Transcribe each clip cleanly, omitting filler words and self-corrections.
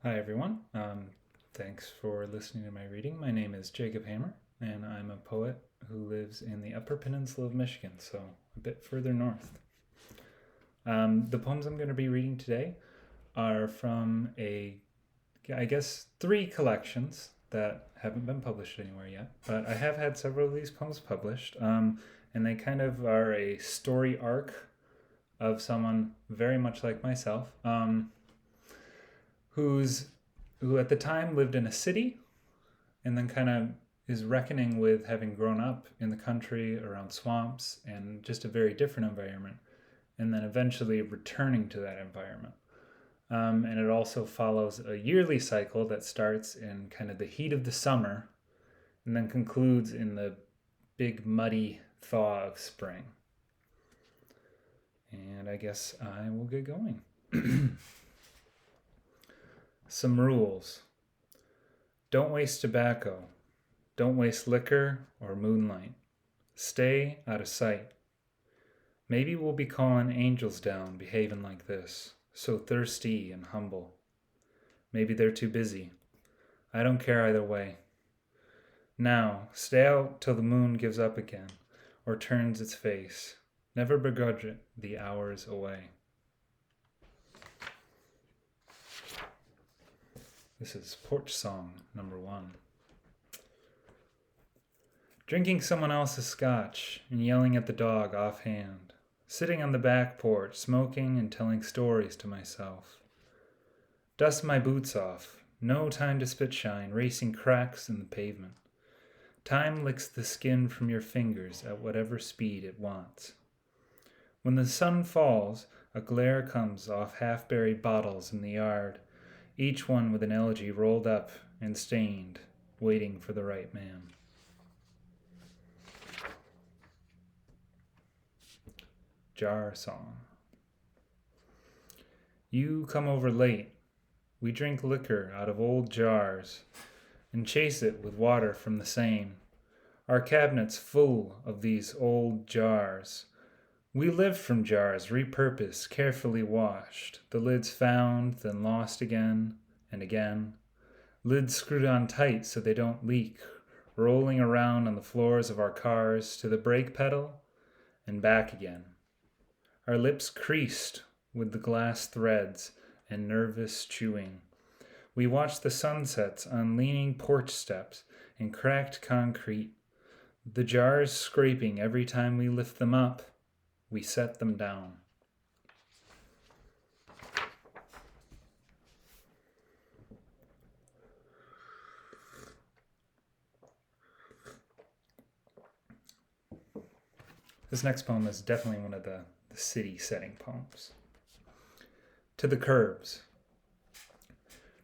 Hi, everyone. Thanks for listening to my reading. My name is Jacob Hammer, and I'm a poet who lives in the Upper Peninsula of Michigan, so a bit further north. The poems I'm going to be reading today are from three collections that haven't been published anywhere yet, but I have had several of these poems published, and they kind of are a story arc of someone very much like myself. Who's who at the time lived in a city and then kind of is reckoning with having grown up in the country around swamps and just a very different environment, and then eventually returning to that environment. And it also follows a yearly cycle that starts in kind of the heat of the summer and then concludes in the big muddy thaw of spring. And I guess I will get going. Some rules. Don't waste tobacco. Don't waste liquor or moonlight. Stay out of sight. Maybe we'll be calling angels down behaving like this, so thirsty and humble. Maybe they're too busy. I don't care either way. Now, stay out till the moon gives up again, or turns its face. Never begrudge it the hours away. This is Porch Song number 1. Drinking someone else's scotch and yelling at the dog offhand. Sitting on the back porch, smoking and telling stories to myself. Dust my boots off. No time to spit shine, racing cracks in the pavement. Time licks the skin from your fingers at whatever speed it wants. When the sun falls, a glare comes off half-buried bottles in the yard, each one with an elegy rolled up and stained, waiting for the right man. Jar Song. You come over late. We drink liquor out of old jars and chase it with water from the same. Our cabinet's full of these old jars. We live from jars, repurposed, carefully washed, the lids found, then lost again and again. Lids screwed on tight so they don't leak, rolling around on the floors of our cars to the brake pedal and back again. Our lips creased with the glass threads and nervous chewing. We watch the sunsets on leaning porch steps and cracked concrete, the jars scraping every time we lift them up. We set them down. This next poem is definitely one of the city setting poems. To the Curbs.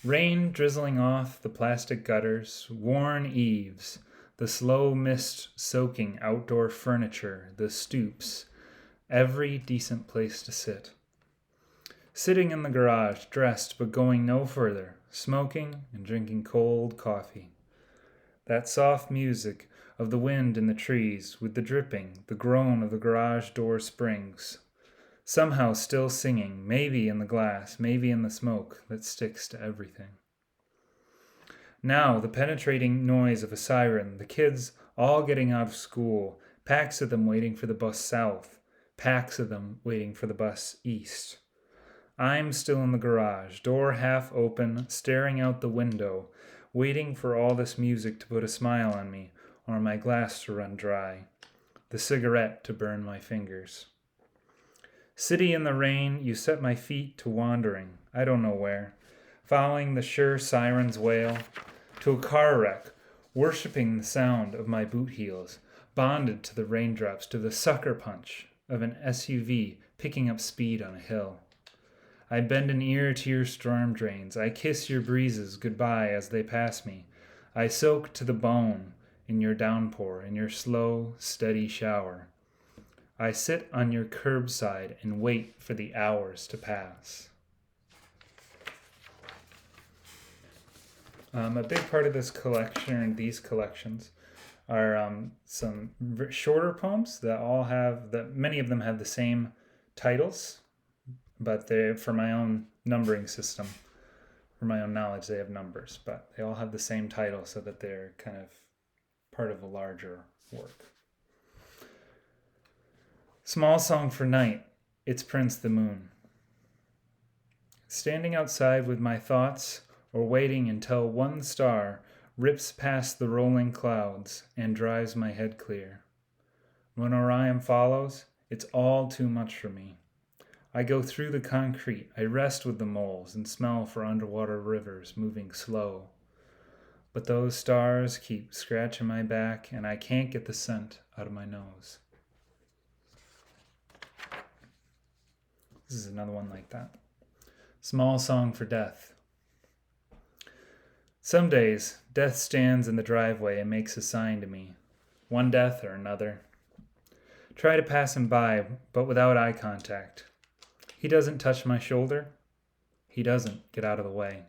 Rain drizzling off the plastic gutters, worn eaves, the slow mist soaking outdoor furniture, the stoops, every decent place to sit. Sitting in the garage, dressed but going no further, smoking and drinking cold coffee. That soft music of the wind in the trees, with the dripping, the groan of the garage door springs. Somehow still singing, maybe in the glass, maybe in the smoke that sticks to everything. Now the penetrating noise of a siren, the kids all getting out of school, packs of them waiting for the bus south, packs of them waiting for the bus east. I'm still in the garage, door half open, staring out the window, waiting for all this music to put a smile on me, or my glass to run dry, the cigarette to burn my fingers. City in the rain, you set my feet to wandering, I don't know where, following the sure siren's wail, to a car wreck, worshipping the sound of my boot heels, bonded to the raindrops, to the sucker punch of an SUV picking up speed on a hill. I bend an ear to your storm drains. I kiss your breezes goodbye as they pass me. I soak to the bone in your downpour, in your slow, steady shower. I sit on your curbside and wait for the hours to pass. A big part of this collection, and these collections, are some shorter poems that many of them have the same titles, but they're for my own numbering system. for my own knowledge, they have numbers, but they all have the same title so that they're kind of part of a larger work. Small Song for Night, it's Prince the Moon. Standing outside with my thoughts, or waiting until one star rips past the rolling clouds and drives my head clear. When Orion follows, it's all too much for me. I go through the concrete, I rest with the moles and smell for underwater rivers moving slow. But those stars keep scratching my back and I can't get the scent out of my nose. This is another one like that. Small Song for Death. Some days, death stands in the driveway and makes a sign to me. One death or another. Try to pass him by, but without eye contact. He doesn't touch my shoulder. He doesn't get out of the way.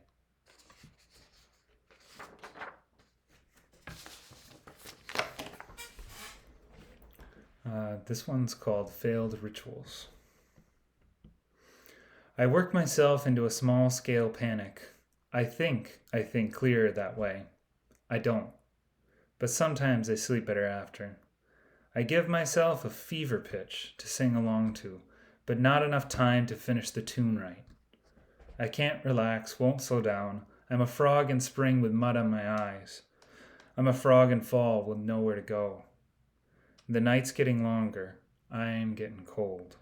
This one's called Failed Rituals. I work myself into a small-scale panic. I think clearer that way. I don't. But sometimes I sleep better after. I give myself a fever pitch to sing along to, but not enough time to finish the tune right. I can't relax, won't slow down. I'm a frog in spring with mud on my eyes. I'm a frog in fall with nowhere to go. The night's getting longer. I'm getting cold.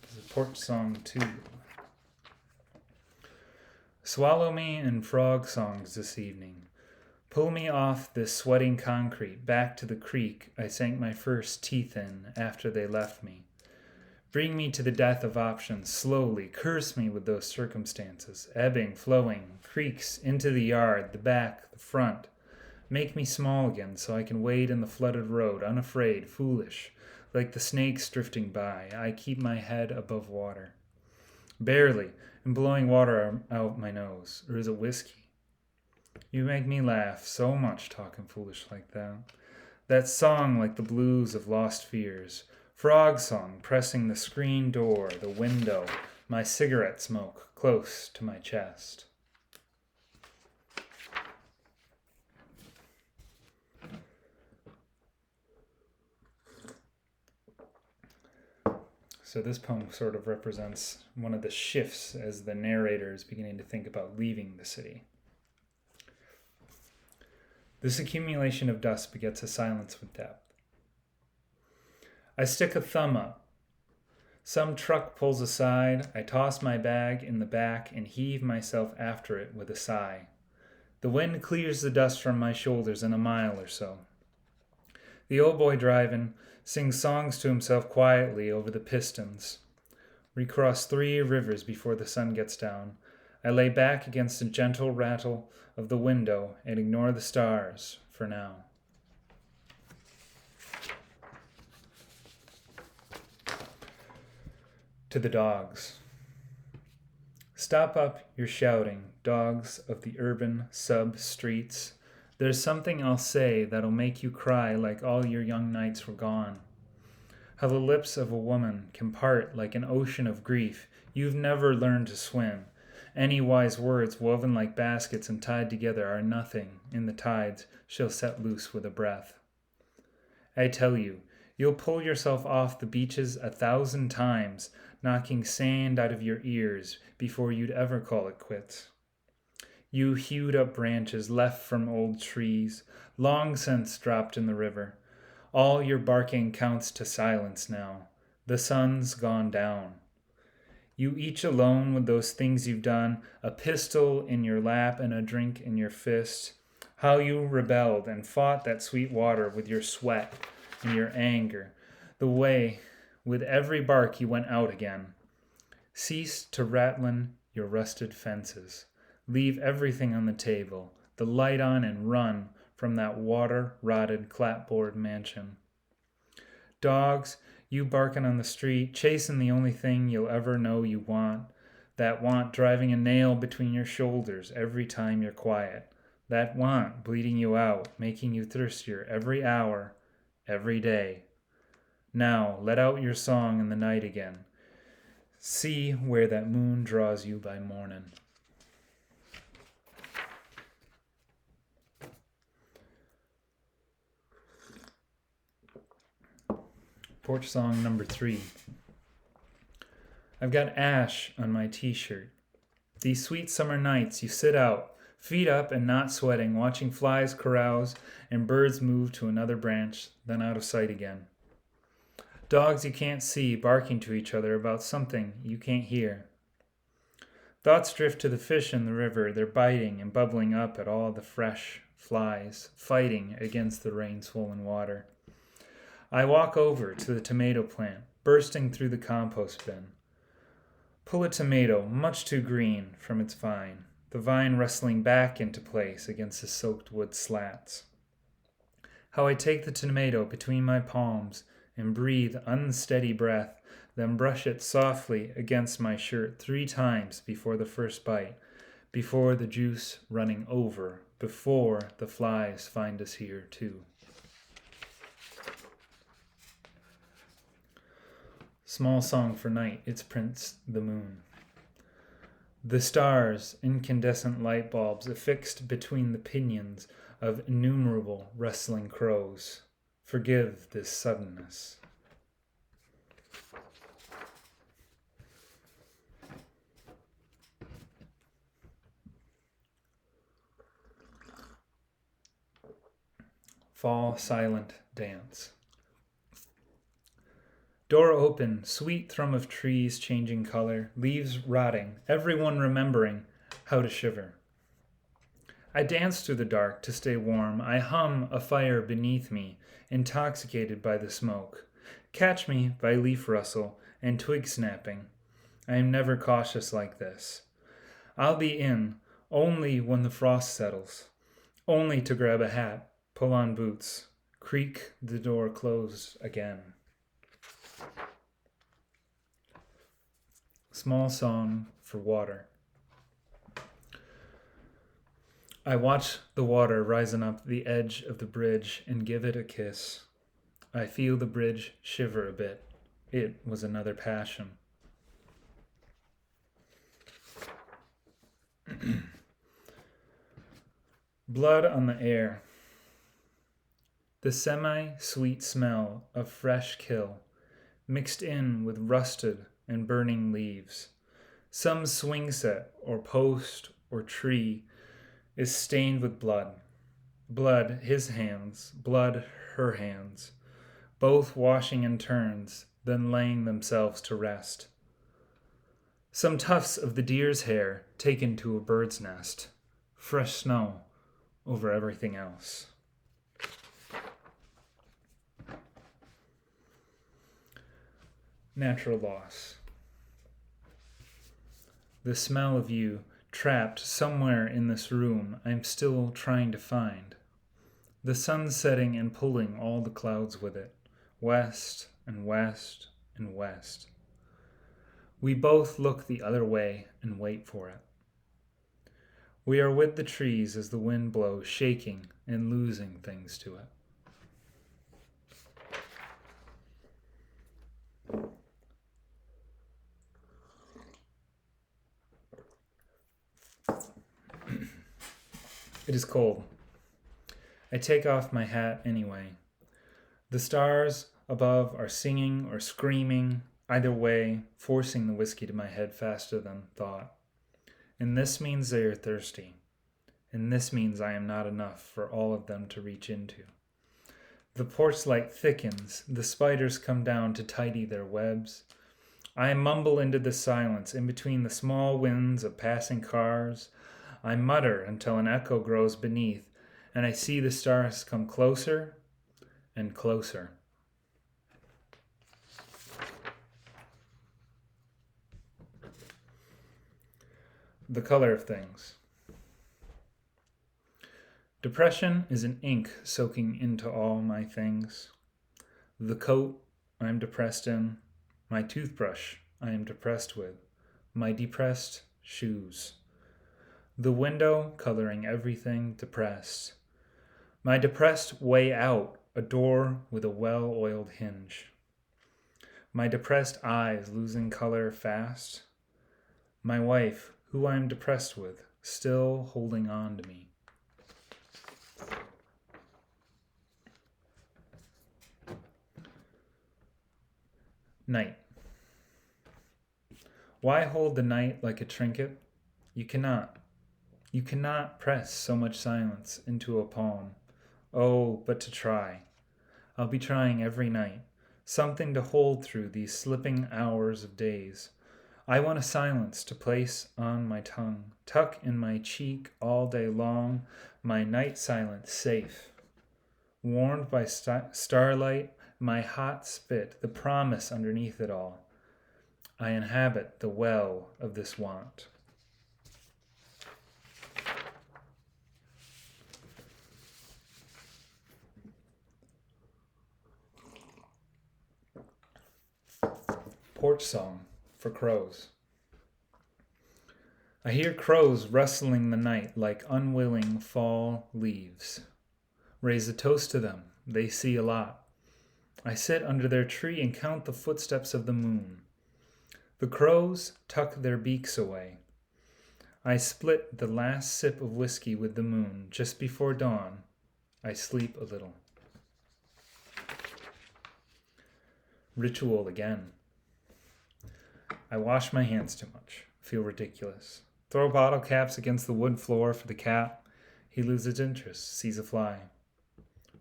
This is Porch Song 2. Swallow me in frog songs this evening. Pull me off this sweating concrete back to the creek I sank my first teeth in after they left me. Bring me to the death of options slowly. Curse me with those circumstances, ebbing, flowing, creeks into the yard, the back, the front. Make me small again so I can wade in the flooded road, unafraid, foolish. Like the snakes drifting by, I keep my head above water. Barely, and blowing water out my nose. Or is it whiskey? You make me laugh so much talking foolish like that. That song like the blues of lost fears. Frog song pressing the screen door, the window, my cigarette smoke close to my chest. So this poem sort of represents one of the shifts as the narrator is beginning to think about leaving the city. This accumulation of dust begets a silence with depth. I stick a thumb up. Some truck pulls aside. I toss my bag in the back and heave myself after it with a sigh. The wind clears the dust from my shoulders in a mile or so. The old boy driving sings songs to himself quietly over the pistons. We cross 3 rivers before the sun gets down. I lay back against a gentle rattle of the window and ignore the stars for now. To the dogs. Stop up your shouting, dogs of the urban sub-streets. There's something I'll say that'll make you cry like all your young nights were gone. How the lips of a woman can part like an ocean of grief. You've never learned to swim. Any wise words woven like baskets and tied together are nothing in the tides she'll set loose with a breath. I tell you, you'll pull yourself off the beaches 1,000 times, knocking sand out of your ears before you'd ever call it quits. You hewed up branches left from old trees, long since dropped in the river. All your barking counts to silence now. The sun's gone down. You each alone with those things you've done, a pistol in your lap and a drink in your fist. How you rebelled and fought that sweet water with your sweat and your anger. The way, with every bark you went out again. Cease to rattling your rusted fences. Leave everything on the table, the light on, and run from that water-rotted clapboard mansion. Dogs, you barking on the street, chasing the only thing you'll ever know you want. That want driving a nail between your shoulders every time you're quiet. That want bleeding you out, making you thirstier every hour, every day. Now, let out your song in the night again. See where that moon draws you by morning. Porch song number 3. I've got ash on my t-shirt. These sweet summer nights you sit out, feet up and not sweating, watching flies carouse and birds move to another branch, then out of sight again. Dogs you can't see barking to each other about something you can't hear. Thoughts drift to the fish in the river. They're biting and bubbling up at all the fresh flies, fighting against the rain-swollen water. I walk over to the tomato plant, bursting through the compost bin. Pull a tomato, much too green, from its vine, the vine wrestling back into place against the soaked wood slats. How I take the tomato between my palms and breathe unsteady breath, then brush it softly against my shirt 3 times before the first bite, before the juice running over, before the flies find us here too. Small song for night, it's Prince the Moon. The stars, incandescent light bulbs affixed between the pinions of innumerable rustling crows. Forgive this suddenness. Fall silent dance. Door open, sweet thrum of trees changing color, leaves rotting, everyone remembering how to shiver. I dance through the dark to stay warm. I hum a fire beneath me, intoxicated by the smoke. Catch me by leaf rustle and twig snapping. I am never cautious like this. I'll be in only when the frost settles, only to grab a hat, pull on boots, creak the door closed again. Small song for water. I watch the water rising up the edge of the bridge and give it a kiss. I feel the bridge shiver a bit. It was another passion. Blood on the air. The semi-sweet smell of fresh kill mixed in with rusted and burning leaves. Some swing set or post or tree is stained with blood. Blood, his hands, blood, her hands, both washing in turns, then laying themselves to rest. Some tufts of the deer's hair taken to a bird's nest. Fresh snow over everything else. Natural loss. The smell of you trapped somewhere in this room I'm still trying to find. The sun setting and pulling all the clouds with it, west and west and west. We both look the other way and wait for it. We are with the trees as the wind blows, shaking and losing things to it. It is cold. I take off my hat anyway. The stars above are singing or screaming, either way, forcing the whiskey to my head faster than thought. And this means they are thirsty. And this means I am not enough for all of them to reach into. The porch light thickens. The spiders come down to tidy their webs. I mumble into the silence in between the small winds of passing cars. I mutter until an echo grows beneath, and I see the stars come closer and closer. The color of things. Depression is an ink soaking into all my things. The coat I am depressed in, my toothbrush I am depressed with, my depressed shoes. The window coloring everything depressed. My depressed way out, a door with a well-oiled hinge. my depressed eyes losing color fast. My wife, who I'm depressed with, still holding on to me. Night. Why hold the night like a trinket? You cannot. You cannot press so much silence into a poem. Oh, but to try. I'll be trying every night. Something to hold through these slipping hours of days. I want a silence to place on my tongue, tuck in my cheek all day long, my night silence safe. Warmed by starlight, my hot spit, the promise underneath it all. I inhabit the well of this want. Porch Song for Crows. I hear crows rustling the night like unwilling fall leaves. Raise a toast to them, they see a lot. I sit under their tree and count the footsteps of the moon. The crows tuck their beaks away. I split the last sip of whiskey with the moon. Just before dawn, I sleep a little. Ritual again. I wash my hands too much. Feel ridiculous. Throw bottle caps against the wood floor for the cat. He loses interest, sees a fly.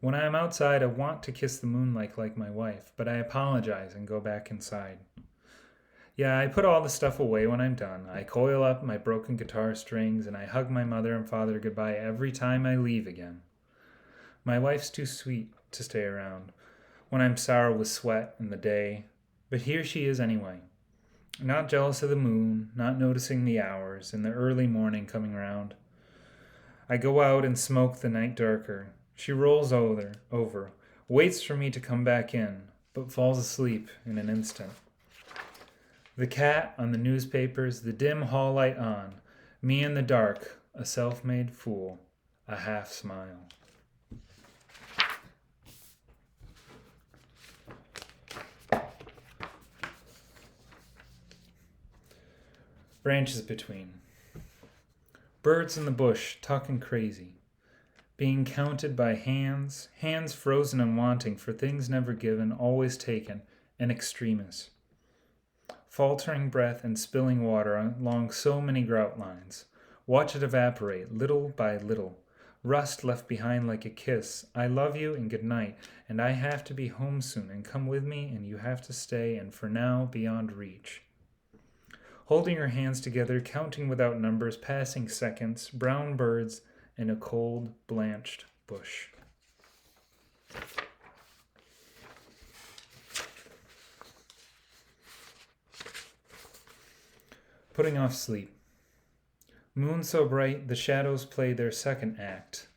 When I am outside, I want to kiss the moonlight like my wife, but I apologize and go back inside. Yeah, I put all the stuff away when I'm done. I coil up my broken guitar strings and I hug my mother and father goodbye every time I leave again. My wife's too sweet to stay around when I'm sour with sweat in the day, but here she is anyway. Not jealous of the moon, not noticing the hours and the early morning coming round. I go out and smoke the night darker. She rolls over, waits for me to come back in, but falls asleep in an instant. The cat on the newspapers, the dim hall light on, me in the dark, a self-made fool, a half smile. Branches between. Birds in the bush talking crazy. Being counted by hands frozen and wanting for things never given, always taken, an extremis. Faltering breath and spilling water along so many grout lines. Watch it evaporate, little by little. Rust left behind like a kiss. I love you and good night, and I have to be home soon, and come with me, and you have to stay, and for now, beyond reach. Holding your hands together, counting without numbers, passing seconds, brown birds, and a cold, blanched bush. Putting off sleep. Moon so bright, the shadows play their second act.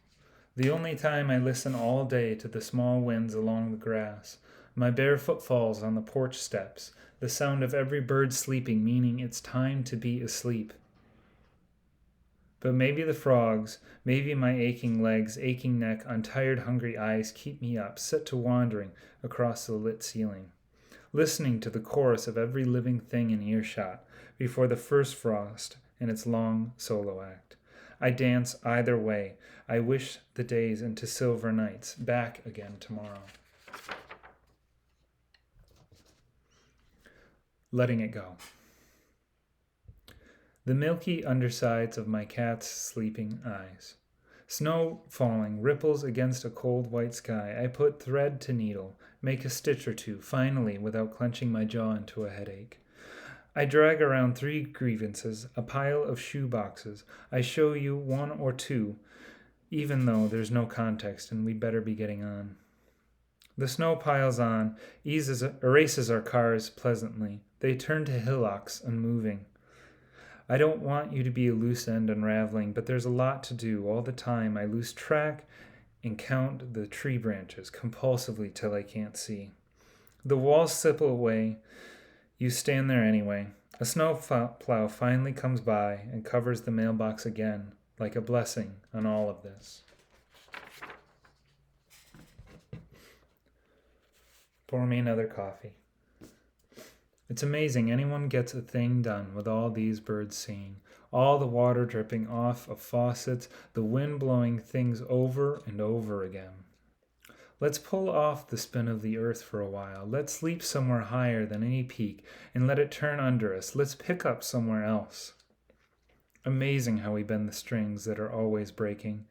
The only time I listen all day to the small winds along the grass, my bare footfalls on the porch steps, the sound of every bird sleeping, meaning it's time to be asleep. But maybe the frogs, maybe my aching legs, aching neck, untired, hungry eyes keep me up, set to wandering across the lit ceiling, listening to the chorus of every living thing in earshot before the first frost and its long solo act. I dance either way. I wish the days into silver nights, back again tomorrow. Letting it go. The milky undersides of my cat's sleeping eyes. Snow falling, ripples against a cold white sky. I put thread to needle, make a stitch or two, finally, without clenching my jaw into a headache. I drag around 3 grievances, a pile of shoe boxes. I show you 1 or 2, even though there's no context and we'd better be getting on. The snow piles on, erases our cars pleasantly. They turn to hillocks, unmoving. I don't want you to be a loose end unraveling, but there's a lot to do. All the time I lose track and count the tree branches compulsively till I can't see. The walls slip away. You stand there anyway. A snow plow finally comes by and covers the mailbox again, like a blessing on all of this. Pour me another coffee. It's amazing anyone gets a thing done with all these birds singing, all the water dripping off of faucets, the wind blowing things over and over again. Let's pull off the spin of the earth for a while. Let's leap somewhere higher than any peak and let it turn under us. Let's pick up somewhere else. Amazing how we bend the strings that are always breaking,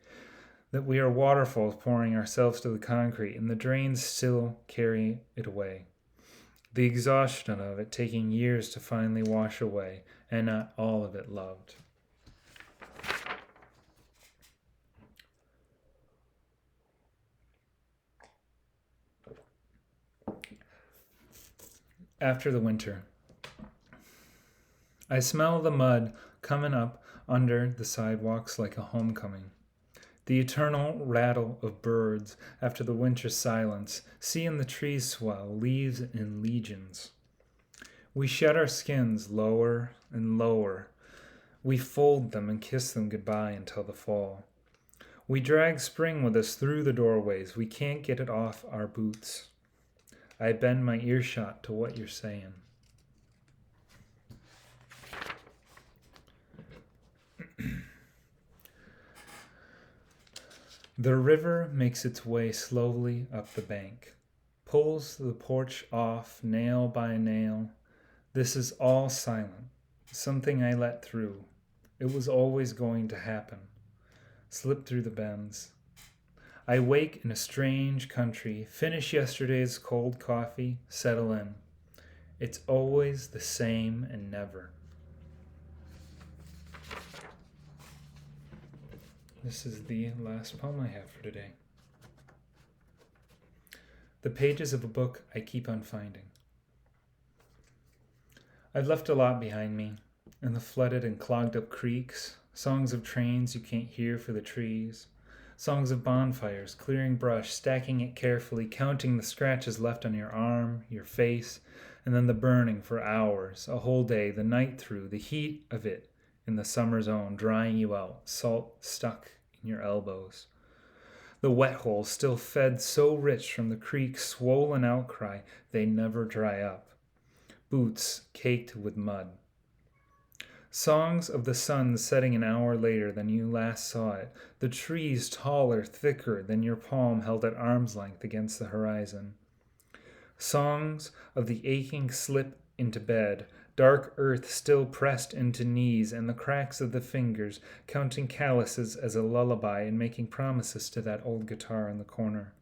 that we are waterfalls pouring ourselves to the concrete and the drains still carry it away. The exhaustion of it taking years to finally wash away, and not all of it loved. After the winter, I smell the mud coming up under the sidewalks like a homecoming. The eternal rattle of birds after the winter silence, seeing the trees swell, leaves in legions. We shed our skins lower and lower. We fold them and kiss them goodbye until the fall. We drag spring with us through the doorways. We can't get it off our boots. I bend my earshot to what you're saying. The river makes its way slowly up the bank, pulls the porch off nail by nail. This is all silent, something I let through. It was always going to happen. Slip through the bends. I wake in a strange country, finish yesterday's cold coffee, settle in. It's always the same and never. This is the last poem I have for today. The pages of a book I keep on finding. I've left a lot behind me, in the flooded and clogged up creeks, songs of trains you can't hear for the trees, songs of bonfires, clearing brush, stacking it carefully, counting the scratches left on your arm, your face, and then the burning for hours, a whole day, the night through, the heat of it in the summer zone, drying you out, salt stuck in your elbows. The wet holes still fed so rich from the creek's swollen outcry, they never dry up. Boots caked with mud. Songs of the sun setting an hour later than you last saw it, the trees taller, thicker than your palm held at arm's length against the horizon. Songs of the aching slip into bed, dark earth still pressed into knees and the cracks of the fingers, counting calluses as a lullaby and making promises to that old guitar in the corner.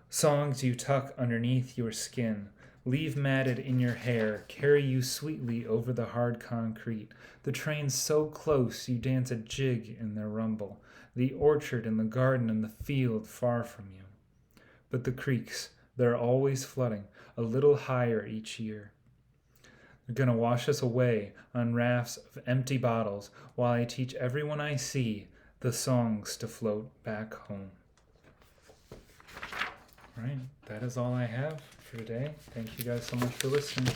Songs you tuck underneath your skin, leave matted in your hair, carry you sweetly over the hard concrete, the trains so close you dance a jig in their rumble, the orchard and the garden and the field far from you. But the creeks, they're always flooding, a little higher each year. They're going to wash us away on rafts of empty bottles while I teach everyone I see the songs to float back home. All right, that is all I have for today. Thank you guys so much for listening.